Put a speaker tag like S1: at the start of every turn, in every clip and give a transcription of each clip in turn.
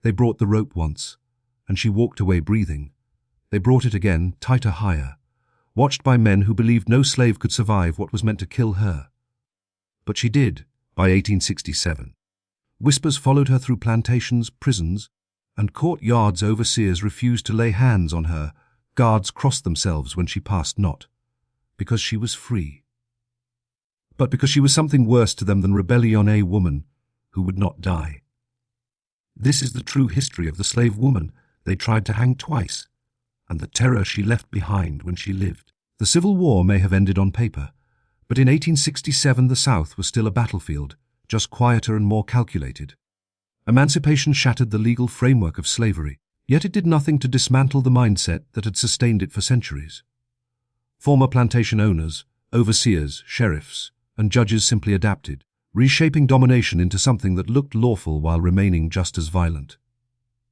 S1: They brought the rope once, and she walked away breathing. They brought it again, tighter, higher, watched by men who believed no slave could survive what was meant to kill her. But she did, by 1867. Whispers followed her through plantations, prisons, and courtyards. Overseers refused to lay hands on her. Guards crossed themselves when she passed not, because she was free, but because she was something worse to them than rebellion, a woman who would not die. This is the true history of the slave woman they tried to hang twice, and the terror she left behind when she lived. The Civil War may have ended on paper, but in 1867 the South was still a battlefield, just quieter and more calculated. Emancipation shattered the legal framework of slavery, yet it did nothing to dismantle the mindset that had sustained it for centuries. Former plantation owners, overseers, sheriffs, and judges simply adapted, reshaping domination into something that looked lawful while remaining just as violent.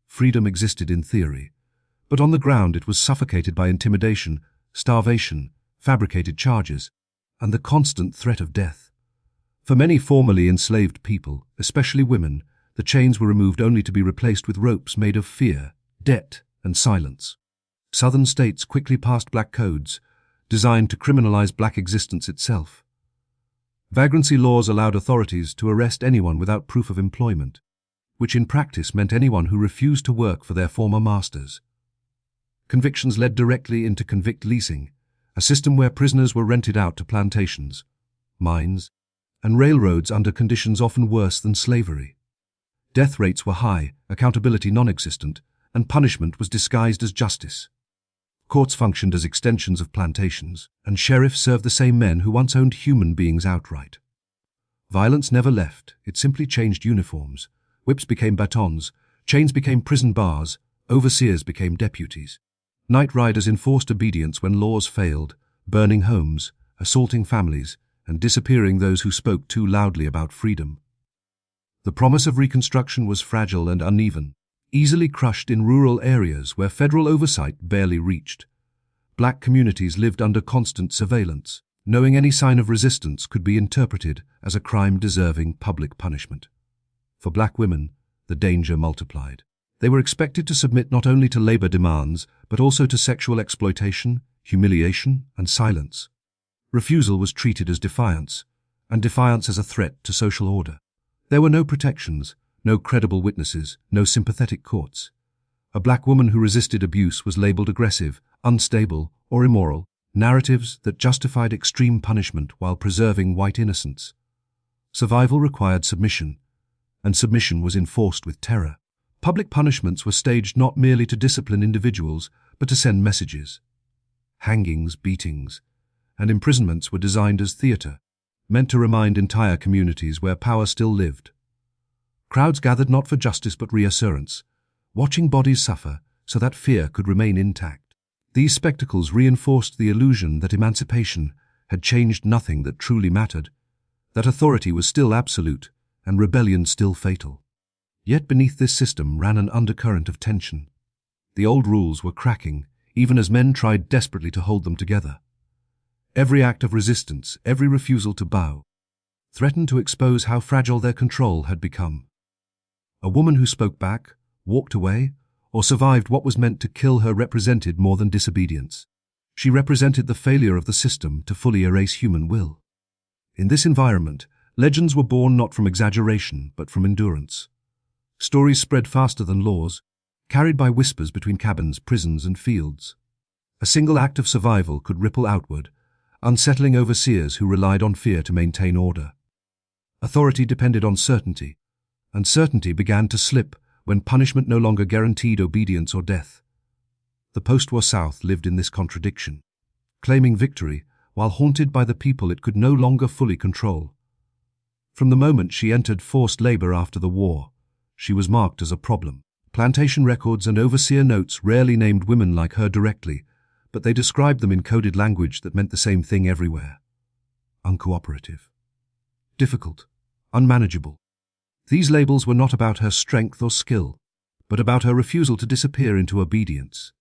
S1: Freedom existed in theory, but on the ground it was suffocated by intimidation, starvation, fabricated charges, and the constant threat of death. For many formerly enslaved people, especially women, the chains were removed only to be replaced with ropes made of fear, debt, and silence. Southern states quickly passed black codes, designed to criminalize black existence itself. Vagrancy laws allowed authorities to arrest anyone without proof of employment, which in practice meant anyone who refused to work for their former masters. Convictions led directly into convict leasing, a system where prisoners were rented out to plantations, mines, and railroads under conditions often worse than slavery. Death rates were high, accountability non-existent, and punishment was disguised as justice. Courts functioned as extensions of plantations, and sheriffs served the same men who once owned human beings outright. Violence never left, it simply changed uniforms. Whips became batons, chains became prison bars, overseers became deputies. Night riders enforced obedience when laws failed, burning homes, assaulting families, and disappearing those who spoke too loudly about freedom. The promise of Reconstruction was fragile and uneven, easily crushed in rural areas where federal oversight barely reached. Black communities lived under constant surveillance, knowing any sign of resistance could be interpreted as a crime deserving public punishment. For black women, the danger multiplied. They were expected to submit not only to labor demands, but also to sexual exploitation, humiliation, and silence. Refusal was treated as defiance, and defiance as a threat to social order. There were no protections, no credible witnesses, no sympathetic courts. A black woman who resisted abuse was labeled aggressive, unstable, or immoral, narratives that justified extreme punishment while preserving white innocence. Survival required submission, and submission was enforced with terror. Public punishments were staged not merely to discipline individuals, but to send messages. Hangings, beatings, and imprisonments were designed as theater, meant to remind entire communities where power still lived. Crowds gathered not for justice but reassurance, watching bodies suffer so that fear could remain intact. These spectacles reinforced the illusion that emancipation had changed nothing that truly mattered, that authority was still absolute and rebellion still fatal. Yet beneath this system ran an undercurrent of tension. The old rules were cracking, even as men tried desperately to hold them together. Every act of resistance, every refusal to bow, threatened to expose how fragile their control had become. A woman who spoke back, walked away, or survived what was meant to kill her represented more than disobedience. She represented the failure of the system to fully erase human will. In this environment, legends were born not from exaggeration, but from endurance. Stories spread faster than laws, carried by whispers between cabins, prisons, and fields. A single act of survival could ripple outward, unsettling overseers who relied on fear to maintain order. Authority depended on certainty, and certainty began to slip when punishment no longer guaranteed obedience or death. The post-war South lived in this contradiction, claiming victory while haunted by the people it could no longer fully control. From the moment she entered forced labor after the war, she was marked as a problem. Plantation records and overseer notes rarely named women like her directly, but they described them in coded language that meant the same thing everywhere. Uncooperative, difficult, unmanageable. These labels were not about her strength or skill, but about her refusal to disappear into obedience.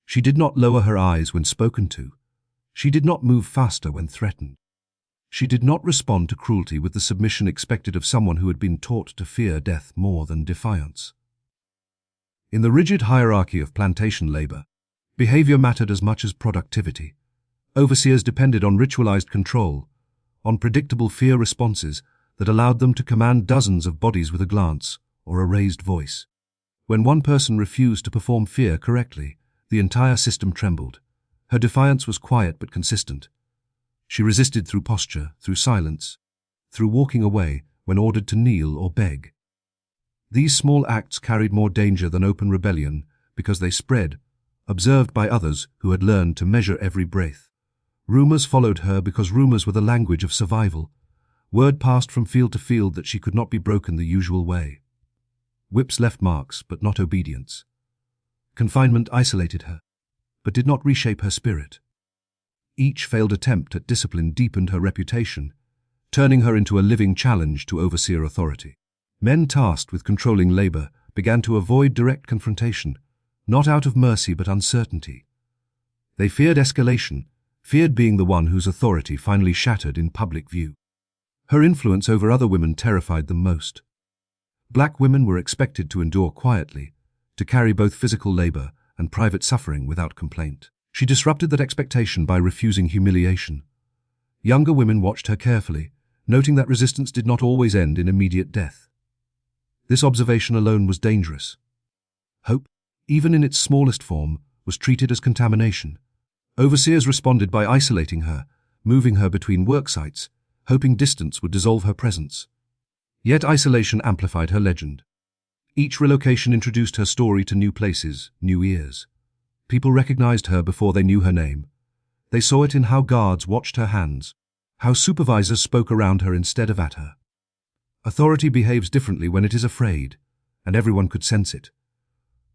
S1: She did not lower her eyes when spoken to. She did not move faster when threatened. She did not respond to cruelty with the submission expected of someone who had been taught to fear death more than defiance. In the rigid hierarchy of plantation labor, behavior mattered as much as productivity. Overseers depended on ritualized control, on predictable fear responses that allowed them to command dozens of bodies with a glance or a raised voice. When one person refused to perform fear correctly, the entire system trembled. Her defiance was quiet but consistent. She resisted through posture, through silence, through walking away when ordered to kneel or beg. These small acts carried more danger than open rebellion because they spread, observed by others who had learned to measure every breath. Rumors followed her because rumors were the language of survival. Word passed from field to field that she could not be broken the usual way. Whips left marks, but not obedience. Confinement isolated her, but did not reshape her spirit. Each failed attempt at discipline deepened her reputation, turning her into a living challenge to overseer authority. Men tasked with controlling labor began to avoid direct confrontation, not out of mercy but uncertainty. They feared escalation, feared being the one whose authority finally shattered in public view. Her influence over other women terrified them most. Black women were expected to endure quietly, to carry both physical labor and private suffering without complaint. She disrupted that expectation by refusing humiliation. Younger women watched her carefully, noting that resistance did not always end in immediate death. This observation alone was dangerous. Hope, even in its smallest form, was treated as contamination. Overseers responded by isolating her, moving her between work sites, hoping distance would dissolve her presence. Yet isolation amplified her legend. Each relocation introduced her story to new places, new ears. People recognized her before they knew her name. They saw it in how guards watched her hands, how supervisors spoke around her instead of at her. Authority behaves differently when it is afraid, and everyone could sense it.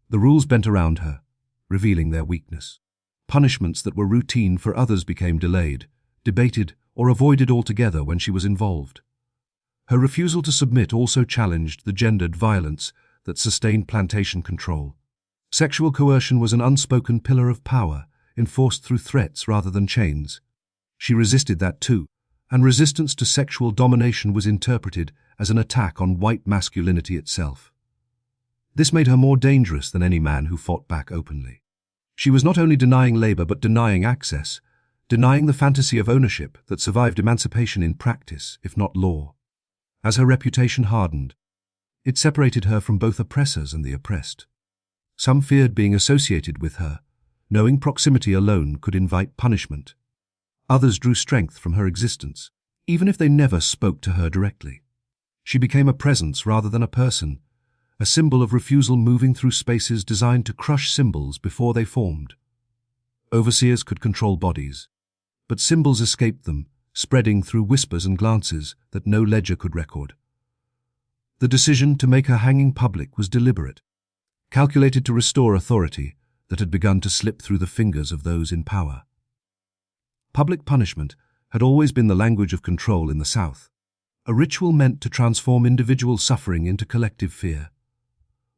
S1: The rules bent around her, revealing their weakness. Punishments that were routine for others became delayed, debated, or avoided altogether when she was involved. Her refusal to submit also challenged the gendered violence that sustained plantation control. Sexual coercion was an unspoken pillar of power, enforced through threats rather than chains. She resisted that too, and resistance to sexual domination was interpreted as an attack on white masculinity itself. This made her more dangerous than any man who fought back openly. She was not only denying labor but denying access, denying the fantasy of ownership that survived emancipation in practice, if not law. As her reputation hardened, it separated her from both oppressors and the oppressed. Some feared being associated with her, knowing proximity alone could invite punishment. Others drew strength from her existence, even if they never spoke to her directly. She became a presence rather than a person, a symbol of refusal moving through spaces designed to crush symbols before they formed. Overseers could control bodies, but symbols escaped them, spreading through whispers and glances that no ledger could record. The decision to make her hanging public was deliberate, calculated to restore authority that had begun to slip through the fingers of those in power. Public punishment had always been the language of control in the South, a ritual meant to transform individual suffering into collective fear.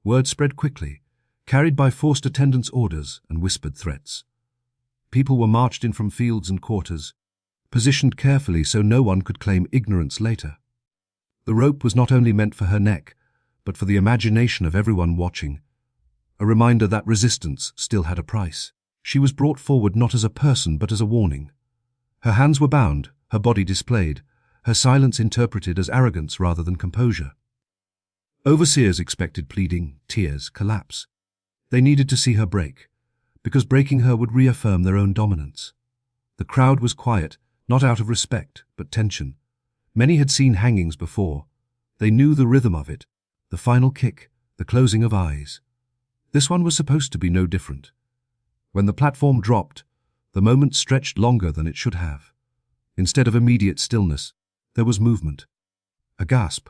S1: Word spread quickly, carried by forced attendance orders and whispered threats. People were marched in from fields and quarters, positioned carefully so no one could claim ignorance later. The rope was not only meant for her neck, but for the imagination of everyone watching, a reminder that resistance still had a price. She was brought forward not as a person but as a warning. Her hands were bound, her body displayed, her silence interpreted as arrogance rather than composure. Overseers expected pleading, tears, collapse. They needed to see her break, because breaking her would reaffirm their own dominance. The crowd was quiet, not out of respect, but tension. Many had seen hangings before. They knew the rhythm of it, the final kick, the closing of eyes. This one was supposed to be no different. When the platform dropped, the moment stretched longer than it should have. Instead of immediate stillness, there was movement. A gasp.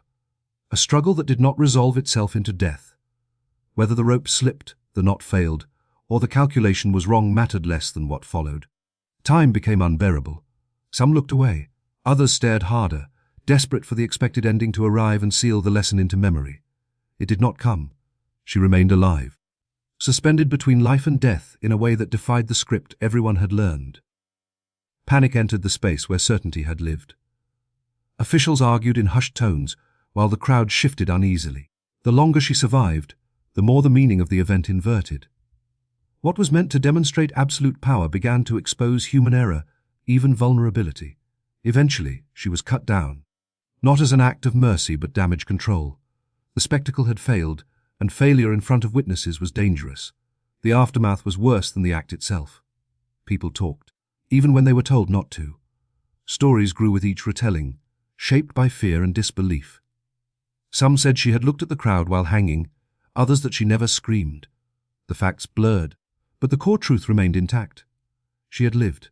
S1: A struggle that did not resolve itself into death. Whether the rope slipped, the knot failed, or the calculation was wrong mattered less than what followed. Time became unbearable. Some looked away. Others stared harder, desperate for the expected ending to arrive and seal the lesson into memory. It did not come. She remained alive, suspended between life and death in a way that defied the script everyone had learned. Panic entered the space where certainty had lived. Officials argued in hushed tones, while the crowd shifted uneasily. The longer she survived, the more the meaning of the event inverted. What was meant to demonstrate absolute power began to expose human error, even vulnerability. Eventually, she was cut down, not as an act of mercy but damage control. The spectacle had failed, and failure in front of witnesses was dangerous. The aftermath was worse than the act itself. People talked, even when they were told not to. Stories grew with each retelling, shaped by fear and disbelief. Some said she had looked at the crowd while hanging, others that she never screamed. The facts blurred, but the core truth remained intact. She had lived.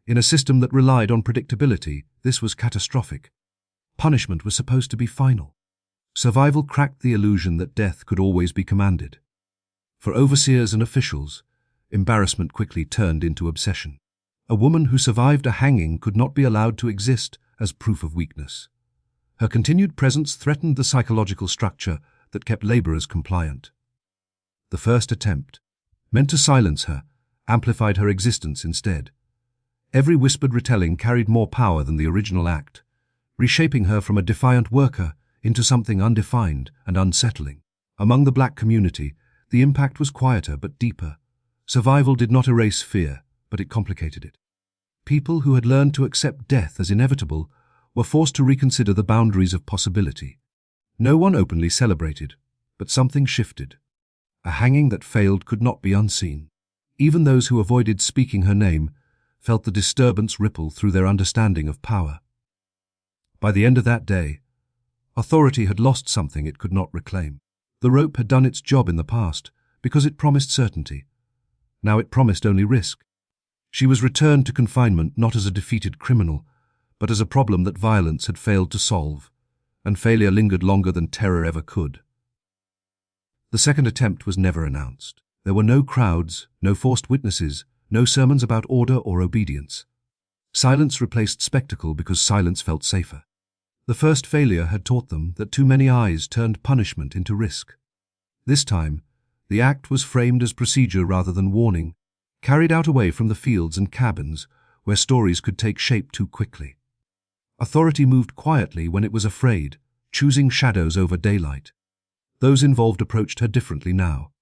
S1: In a system that relied on predictability, this was catastrophic. Punishment was supposed to be final. Survival cracked the illusion that death could always be commanded. For overseers and officials, embarrassment quickly turned into obsession. A woman who survived a hanging could not be allowed to exist as proof of weakness. Her continued presence threatened the psychological structure that kept laborers compliant. The first attempt, meant to silence her, amplified her existence instead. Every whispered retelling carried more power than the original act, reshaping her from a defiant worker into something undefined and unsettling. Among the black community, the impact was quieter but deeper. Survival did not erase fear, but it complicated it. People who had learned to accept death as inevitable were forced to reconsider the boundaries of possibility. No one openly celebrated, but something shifted. A hanging that failed could not be unseen. Even those who avoided speaking her name felt the disturbance ripple through their understanding of power. By the end of that day, authority had lost something it could not reclaim. The rope had done its job in the past because it promised certainty. Now it promised only risk. She was returned to confinement not as a defeated criminal, but as a problem that violence had failed to solve, and failure lingered longer than terror ever could. The second attempt was never announced. There were no crowds, no forced witnesses, no sermons about order or obedience. Silence replaced spectacle because silence felt safer. The first failure had taught them that too many eyes turned punishment into risk. This time, the act was framed as procedure rather than warning, carried out away from the fields and cabins where stories could take shape too quickly. Authority moved quietly when it was afraid, choosing shadows over daylight. Those involved approached her differently now.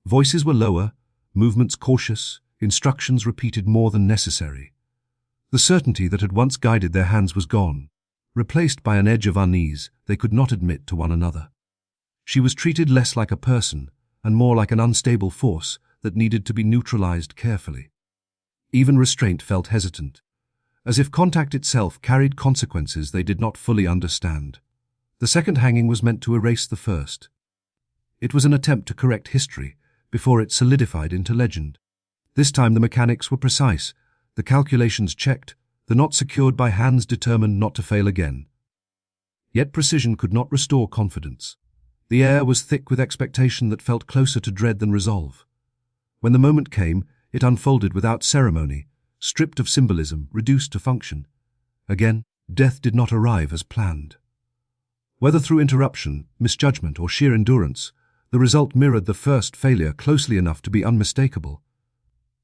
S1: Voices were lower, movements cautious, instructions repeated more than necessary. The certainty that had once guided their hands was gone, replaced by an edge of unease they could not admit to one another. She was treated less like a person and more like an unstable force that needed to be neutralized carefully. Even restraint felt hesitant, as if contact itself carried consequences they did not fully understand. The second hanging was meant to erase the first. It was an attempt to correct history before it solidified into legend. This time the mechanics were precise, the calculations checked, the knot secured by hands determined not to fail again. Yet precision could not restore confidence. The air was thick with expectation that felt closer to dread than resolve. When the moment came, it unfolded without ceremony, stripped of symbolism, reduced to function. Again, death did not arrive as planned. Whether through interruption, misjudgment, or sheer endurance, the result mirrored the first failure closely enough to be unmistakable.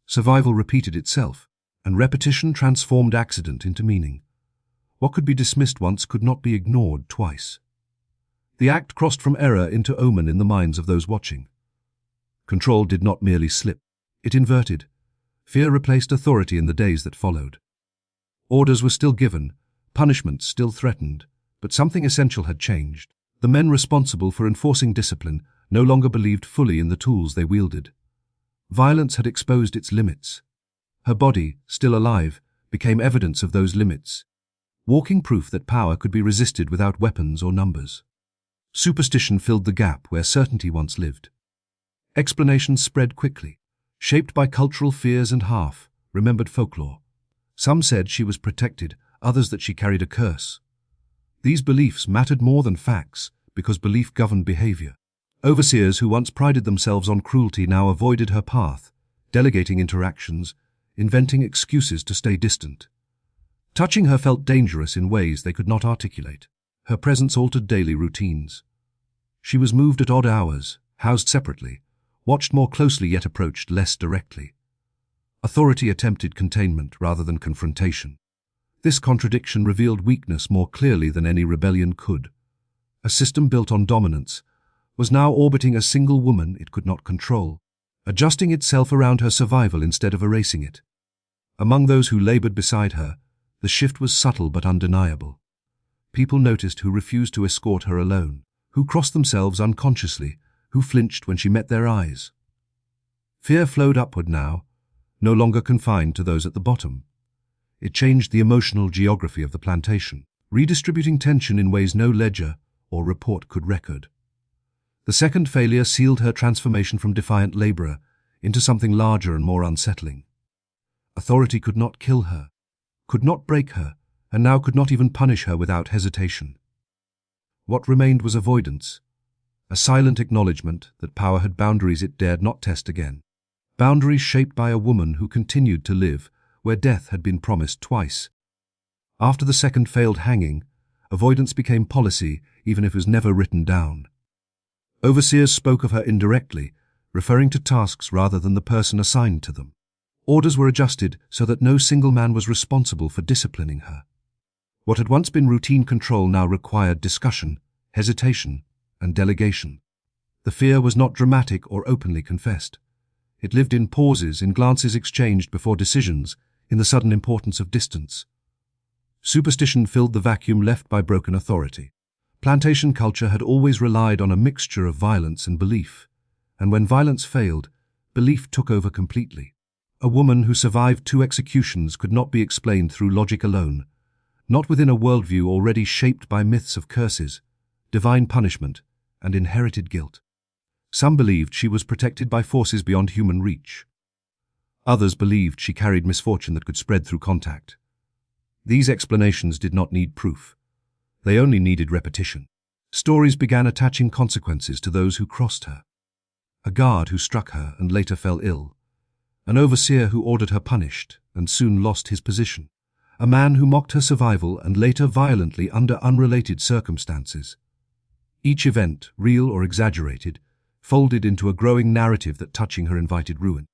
S1: Survival repeated itself, and repetition transformed accident into meaning. What could be dismissed once could not be ignored twice. The act crossed from error into omen in the minds of those watching. Control did not merely slip, it inverted. Fear replaced authority in the days that followed. Orders were still given, punishments still threatened, but something essential had changed. The men responsible for enforcing discipline no longer believed fully in the tools they wielded. Violence had exposed its limits. Her body, still alive, became evidence of those limits, walking proof that power could be resisted without weapons or numbers. Superstition filled the gap where certainty once lived. Explanations spread quickly, shaped by cultural fears and half-remembered folklore. Some said she was protected, others that she carried a curse. These beliefs mattered more than facts because belief governed behavior. Overseers who once prided themselves on cruelty now avoided her path, delegating interactions, inventing excuses to stay distant. Touching her felt dangerous in ways they could not articulate. Her presence altered daily routines. She was moved at odd hours, housed separately, watched more closely yet approached less directly. Authority attempted containment rather than confrontation. This contradiction revealed weakness more clearly than any rebellion could. A system built on dominance, was now orbiting a single woman it could not control, adjusting itself around her survival instead of erasing it. Among those who labored beside her, the shift was subtle but undeniable. People noticed who refused to escort her alone, who crossed themselves unconsciously, who flinched when she met their eyes. Fear flowed upward now, no longer confined to those at the bottom. It changed the emotional geography of the plantation, redistributing tension in ways no ledger or report could record. The second failure sealed her transformation from defiant laborer into something larger and more unsettling. Authority could not kill her, could not break her, and now could not even punish her without hesitation. What remained was avoidance, a silent acknowledgement that power had boundaries it dared not test again. Boundaries shaped by a woman who continued to live where death had been promised twice. After the second failed hanging, avoidance became policy even if it was never written down. Overseers spoke of her indirectly, referring to tasks rather than the person assigned to them. Orders were adjusted so that no single man was responsible for disciplining her. What had once been routine control now required discussion, hesitation, and delegation. The fear was not dramatic or openly confessed. It lived in pauses, in glances exchanged before decisions, in the sudden importance of distance. Superstition filled the vacuum left by broken authority. Plantation culture had always relied on a mixture of violence and belief, and when violence failed, belief took over completely. A woman who survived 2 executions could not be explained through logic alone, not within a worldview already shaped by myths of curses, divine punishment, and inherited guilt. Some believed she was protected by forces beyond human reach. Others believed she carried misfortune that could spread through contact. These explanations did not need proof. They only needed repetition. Stories began attaching consequences to those who crossed her. A guard who struck her and later fell ill. An overseer who ordered her punished and soon lost his position. A man who mocked her survival and later violently under unrelated circumstances. Each event, real or exaggerated, folded into a growing narrative that touching her invited ruin.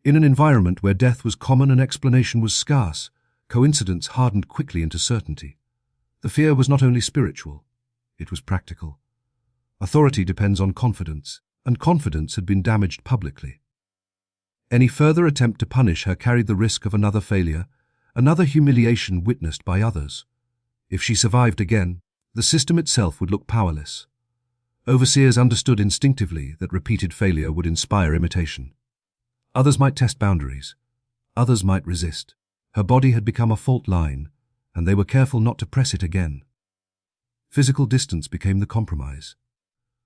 S1: In an environment where death was common and explanation was scarce, coincidence hardened quickly into certainty. The fear was not only spiritual, it was practical. Authority depends on confidence, and confidence had been damaged publicly. Any further attempt to punish her carried the risk of another failure, another humiliation witnessed by others. If she survived again, the system itself would look powerless. Overseers understood instinctively that repeated failure would inspire imitation. Others might test boundaries. Others might resist. Her body had become a fault line, and they were careful not to press it again. Physical distance became the compromise.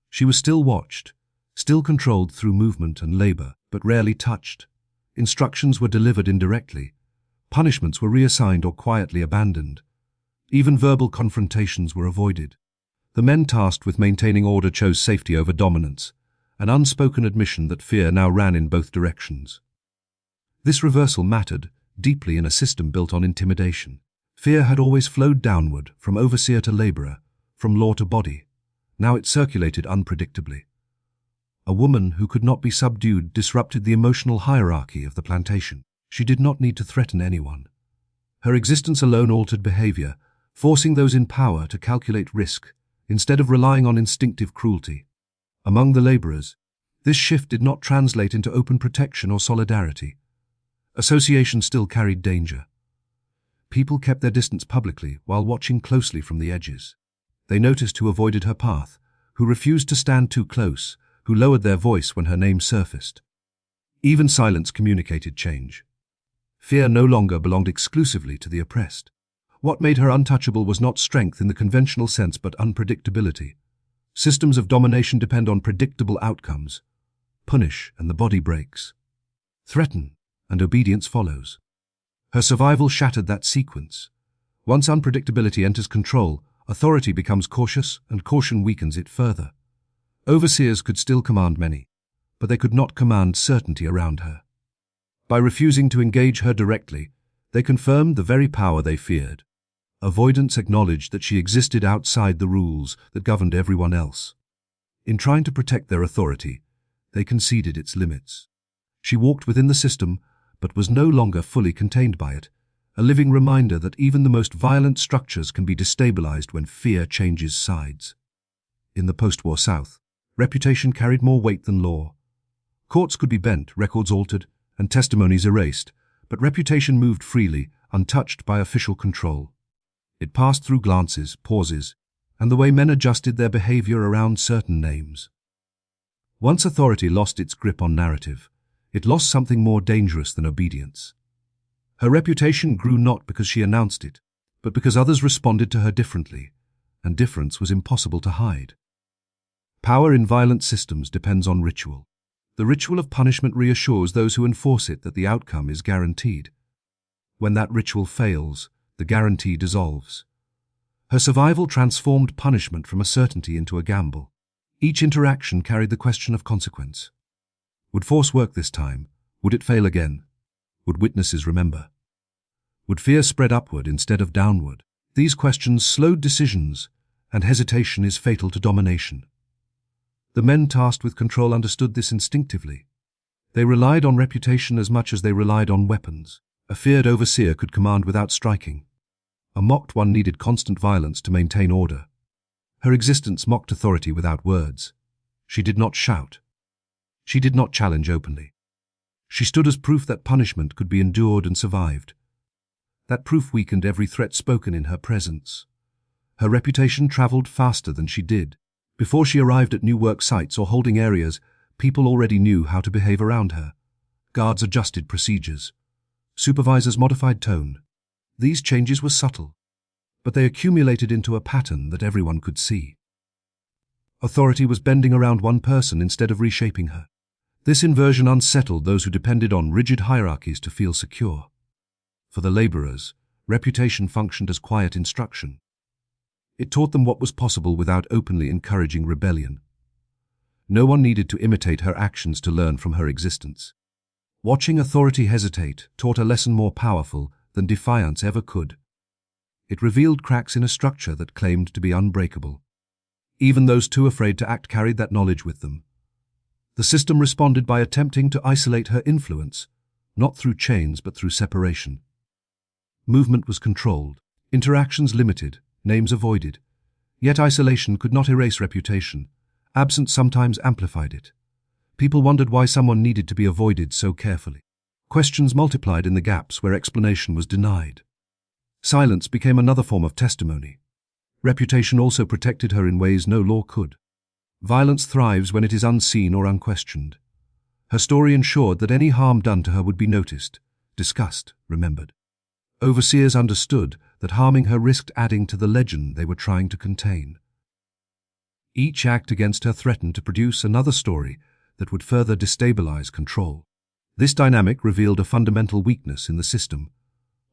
S1: She was still watched, still controlled through movement and labor, but rarely touched. Instructions were delivered indirectly. Punishments were reassigned or quietly abandoned. Even verbal confrontations were avoided. The men tasked with maintaining order chose safety over dominance, an unspoken admission that fear now ran in both directions. This reversal mattered deeply in a system built on intimidation. Fear had always flowed downward, from overseer to laborer, from law to body. Now it circulated unpredictably. A woman who could not be subdued disrupted the emotional hierarchy of the plantation. She did not need to threaten anyone. Her existence alone altered behavior, forcing those in power to calculate risk instead of relying on instinctive cruelty. Among the laborers, this shift did not translate into open protection or solidarity. Association still carried danger. People kept their distance publicly while watching closely from the edges. They noticed who avoided her path, who refused to stand too close, who lowered their voice when her name surfaced. Even silence communicated change. Fear no longer belonged exclusively to the oppressed. What made her untouchable was not strength in the conventional sense but unpredictability. Systems of domination depend on predictable outcomes. Punish and the body breaks. Threaten and obedience follows. Her survival shattered that sequence. Once unpredictability enters control, authority becomes cautious and caution weakens it further. Overseers could still command many, but they could not command certainty around her. By refusing to engage her directly, they confirmed the very power they feared. Avoidance acknowledged that she existed outside the rules that governed everyone else. In trying to protect their authority, they conceded its limits. She walked within the system, but was no longer fully contained by it, a living reminder that even the most violent structures can be destabilized when fear changes sides. In the post-war South, Reputation carried more weight than law. Courts could be bent, records altered, and testimonies erased, but reputation moved freely, untouched by official control. It passed through glances, pauses, and the way men adjusted their behavior around certain names. Once authority lost its grip on narrative, it lost something more dangerous than obedience. Her reputation grew not because she announced it, but because others responded to her differently, and difference was impossible to hide. Power in violent systems depends on ritual. The ritual of punishment reassures those who enforce it that the outcome is guaranteed. When that ritual fails, the guarantee dissolves. Her survival transformed punishment from a certainty into a gamble. Each interaction carried the question of consequence. Would force work this time? Would it fail again? Would witnesses remember? Would fear spread upward instead of downward? These questions slowed decisions, and hesitation is fatal to domination. The men tasked with control understood this instinctively. They relied on reputation as much as they relied on weapons. A feared overseer could command without striking. A mocked one needed constant violence to maintain order. Her existence mocked authority without words. She did not shout. She did not challenge openly. She stood as proof that punishment could be endured and survived. That proof weakened every threat spoken in her presence. Her reputation traveled faster than she did. Before she arrived at new work sites or holding areas, people already knew how to behave around her. Guards adjusted procedures. Supervisors modified tone. These changes were subtle, but they accumulated into a pattern that everyone could see. Authority was bending around one person instead of reshaping her. This inversion unsettled those who depended on rigid hierarchies to feel secure. For the laborers, reputation functioned as quiet instruction. It taught them what was possible without openly encouraging rebellion. No one needed to imitate her actions to learn from her existence. Watching authority hesitate taught a lesson more powerful than defiance ever could. It revealed cracks in a structure that claimed to be unbreakable. Even those too afraid to act carried that knowledge with them. The system responded by attempting to isolate her influence, not through chains but through separation. Movement was controlled, interactions limited, names avoided. Yet isolation could not erase reputation. Absence sometimes amplified it. People wondered why someone needed to be avoided so carefully. Questions multiplied in the gaps where explanation was denied. Silence became another form of testimony. Reputation also protected her in ways no law could. Violence thrives when it is unseen or unquestioned. Her story ensured that any harm done to her would be noticed, discussed, remembered. Overseers understood that harming her risked adding to the legend they were trying to contain. Each act against her threatened to produce another story that would further destabilize control. This dynamic revealed a fundamental weakness in the system.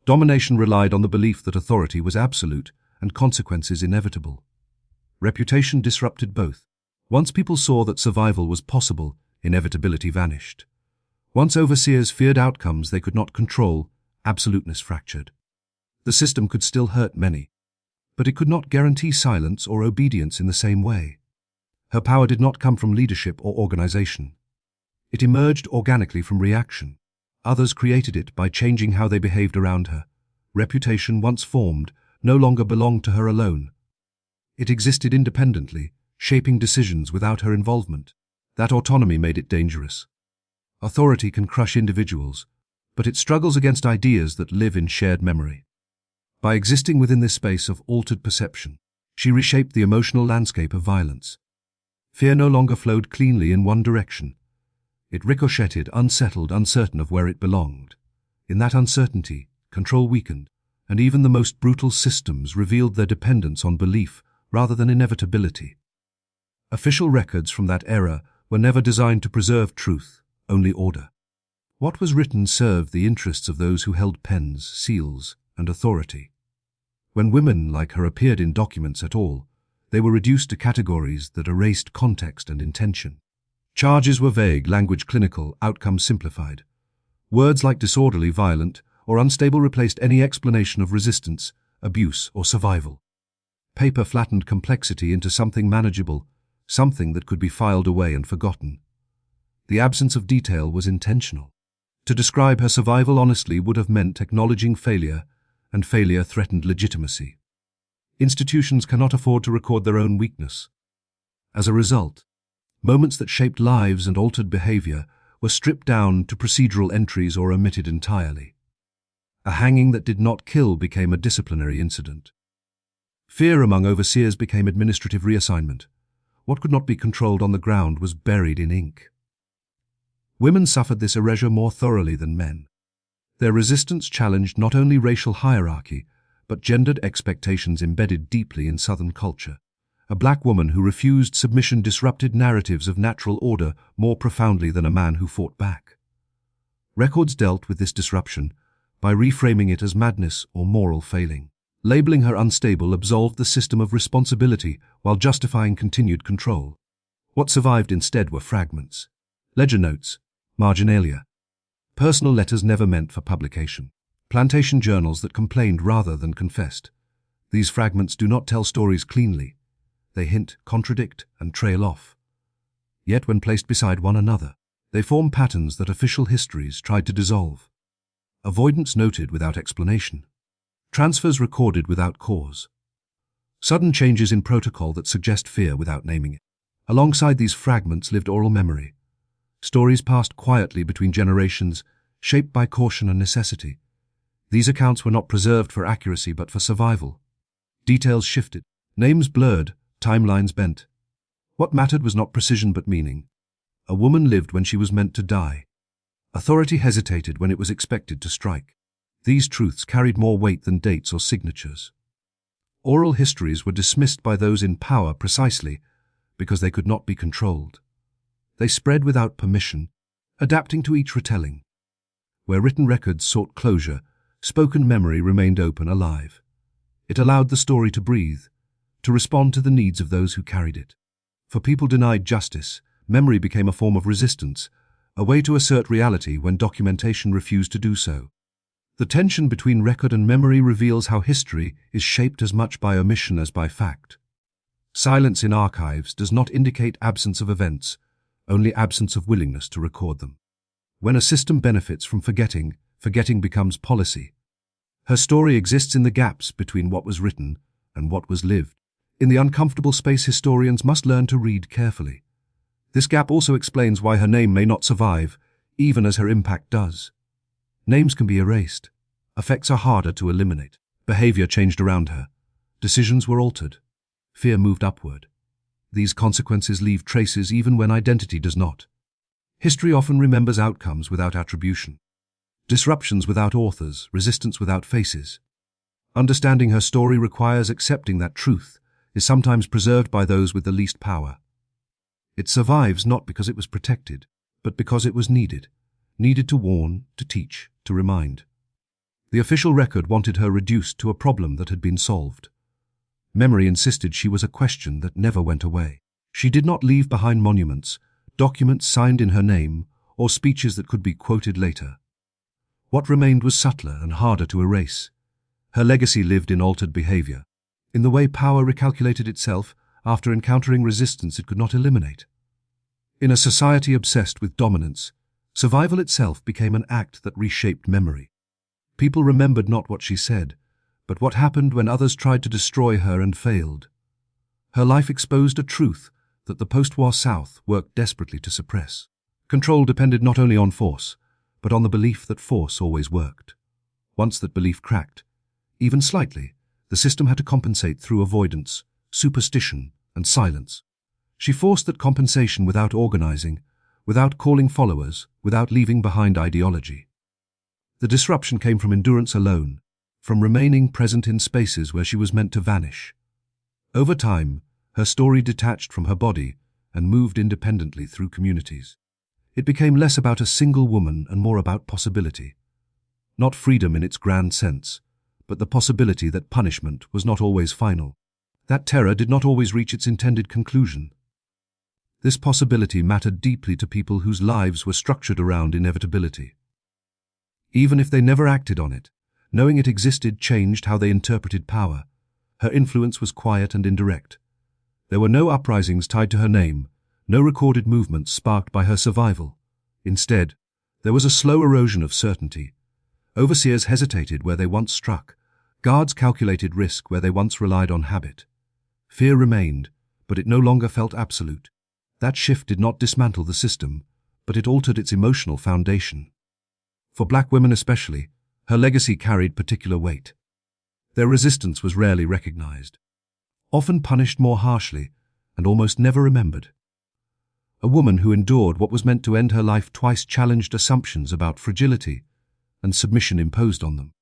S1: Domination relied on the belief that authority was absolute and consequences inevitable. Reputation disrupted both. Once people saw that survival was possible, inevitability vanished. Once overseers feared outcomes they could not control, absoluteness fractured. The system could still hurt many, but it could not guarantee silence or obedience in the same way. Her power did not come from leadership or organization. It emerged organically from reaction. Others created it by changing how they behaved around her. Reputation, once formed, no longer belonged to her alone. It existed independently, shaping decisions without her involvement. That autonomy made it dangerous. Authority can crush individuals, but it struggles against ideas that live in shared memory. By existing within this space of altered perception, she reshaped the emotional landscape of violence. Fear no longer flowed cleanly in one direction. It ricocheted, unsettled, uncertain of where it belonged. In that uncertainty, control weakened, and even the most brutal systems revealed their dependence on belief rather than inevitability. Official records from that era were never designed to preserve truth, only order. What was written served the interests of those who held pens, seals, and authority. When women like her appeared in documents at all, they were reduced to categories that erased context and intention. Charges were vague, language clinical, outcomes simplified. Words like disorderly, violent, or unstable replaced any explanation of resistance, abuse, or survival. Paper flattened complexity into something manageable, something that could be filed away and forgotten. The absence of detail was intentional. To describe her survival honestly would have meant acknowledging failure, and failure threatened legitimacy. Institutions cannot afford to record their own weakness. As a result, Moments that shaped lives and altered behavior were stripped down to procedural entries or omitted entirely. A hanging that did not kill became a disciplinary incident. Fear among overseers became administrative reassignment. What could not be controlled on the ground was buried in ink. Women suffered this erasure more thoroughly than men. Their resistance challenged not only racial hierarchy, but gendered expectations embedded deeply in Southern culture. A black woman who refused submission disrupted narratives of natural order more profoundly than a man who fought back. Records dealt with this disruption by reframing it as madness or moral failing. Labeling her unstable absolved the system of responsibility while justifying continued control. What survived instead were fragments, ledger notes, marginalia, personal letters never meant for publication, plantation journals that complained rather than confessed. These fragments do not tell stories cleanly. They hint, contradict, and trail off. Yet when placed beside one another, they form patterns that official histories tried to dissolve. Avoidance noted without explanation. Transfers recorded without cause. Sudden changes in protocol that suggest fear without naming it. Alongside these fragments lived oral memory. Stories passed quietly between generations, shaped by caution and necessity. These accounts were not preserved for accuracy but for survival. Details shifted, names blurred, timelines bent. What mattered was not precision but meaning. A woman lived when she was meant to die. Authority hesitated when it was expected to strike. These truths carried more weight than dates or signatures. Oral histories were dismissed by those in power precisely because they could not be controlled. They spread without permission, adapting to each retelling. Where written records sought closure, spoken memory remained open, alive. It allowed the story to breathe, to respond to the needs of those who carried it. For people denied justice, memory became a form of resistance, a way to assert reality when documentation refused to do so. The tension between record and memory reveals how history is shaped as much by omission as by fact. Silence in archives does not indicate absence of events, only absence of willingness to record them. When a system benefits from forgetting, forgetting becomes policy. Her story exists in the gaps between what was written and what was lived. In the uncomfortable space historians must learn to read carefully. This gap also explains why her name may not survive, even as her impact does. Names can be erased. Effects are harder to eliminate. Behavior changed around her. Decisions were altered. Fear moved upward. These consequences leave traces even when identity does not. History often remembers outcomes without attribution. Disruptions without authors, resistance without faces. Understanding her story requires accepting that truth is sometimes preserved by those with the least power. It survives not because it was protected, but because it was needed to warn, to teach, to remind. The official record wanted her reduced to a problem that had been solved. Memory insisted she was a question that never went away. She did not leave behind monuments, documents signed in her name, or speeches that could be quoted later. What remained was subtler and harder to erase. Her legacy lived in altered behavior, in the way power recalculated itself after encountering resistance it could not eliminate. In a society obsessed with dominance, survival itself became an act that reshaped memory. People remembered not what she said, but what happened when others tried to destroy her and failed. Her life exposed a truth that the post-war South worked desperately to suppress. Control depended not only on force, but on the belief that force always worked. Once that belief cracked, even slightly, the system had to compensate through avoidance, superstition, and silence. She forced that compensation without organizing, without calling followers, without leaving behind ideology. The disruption came from endurance alone, from remaining present in spaces where she was meant to vanish. Over time, her story detached from her body and moved independently through communities. It became less about a single woman and more about possibility. Not freedom in its grand sense, but the possibility that punishment was not always final. That terror did not always reach its intended conclusion. This possibility mattered deeply to people whose lives were structured around inevitability. Even if they never acted on it, knowing it existed changed how they interpreted power. Her influence was quiet and indirect. There were no uprisings tied to her name, no recorded movements sparked by her survival. Instead, there was a slow erosion of certainty. Overseers hesitated where they once struck. Guards calculated risk where they once relied on habit. Fear remained, but it no longer felt absolute. That shift did not dismantle the system, but it altered its emotional foundation. For black women especially, her legacy carried particular weight. Their resistance was rarely recognized, often punished more harshly, and almost never remembered. A woman who endured what was meant to end her life twice challenged assumptions about fragility and submission imposed on them.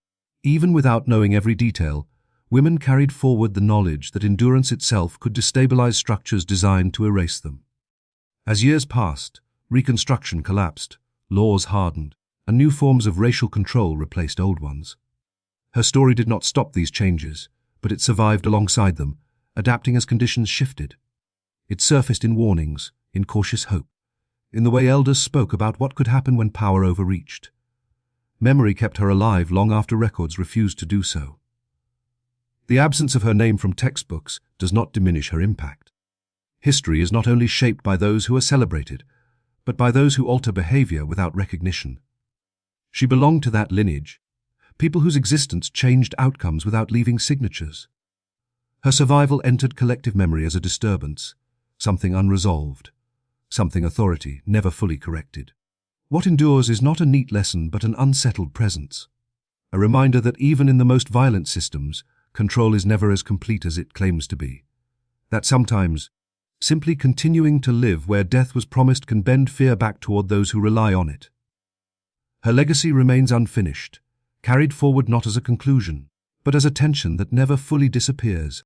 S1: Even without knowing every detail, women carried forward the knowledge that endurance itself could destabilize structures designed to erase them. As years passed, Reconstruction collapsed, laws hardened, and new forms of racial control replaced old ones. Her story did not stop these changes, but it survived alongside them, adapting as conditions shifted. It surfaced in warnings, in cautious hope, in the way elders spoke about what could happen when power overreached. Memory kept her alive long after records refused to do so. The absence of her name from textbooks does not diminish her impact. History is not only shaped by those who are celebrated, but by those who alter behavior without recognition. She belonged to that lineage, people whose existence changed outcomes without leaving signatures. Her survival entered collective memory as a disturbance, something unresolved, something authority never fully corrected. What endures is not a neat lesson but an unsettled presence, a reminder that even in the most violent systems, control is never as complete as it claims to be. That sometimes, simply continuing to live where death was promised can bend fear back toward those who rely on it. Her legacy remains unfinished, carried forward not as a conclusion, but as a tension that never fully disappears.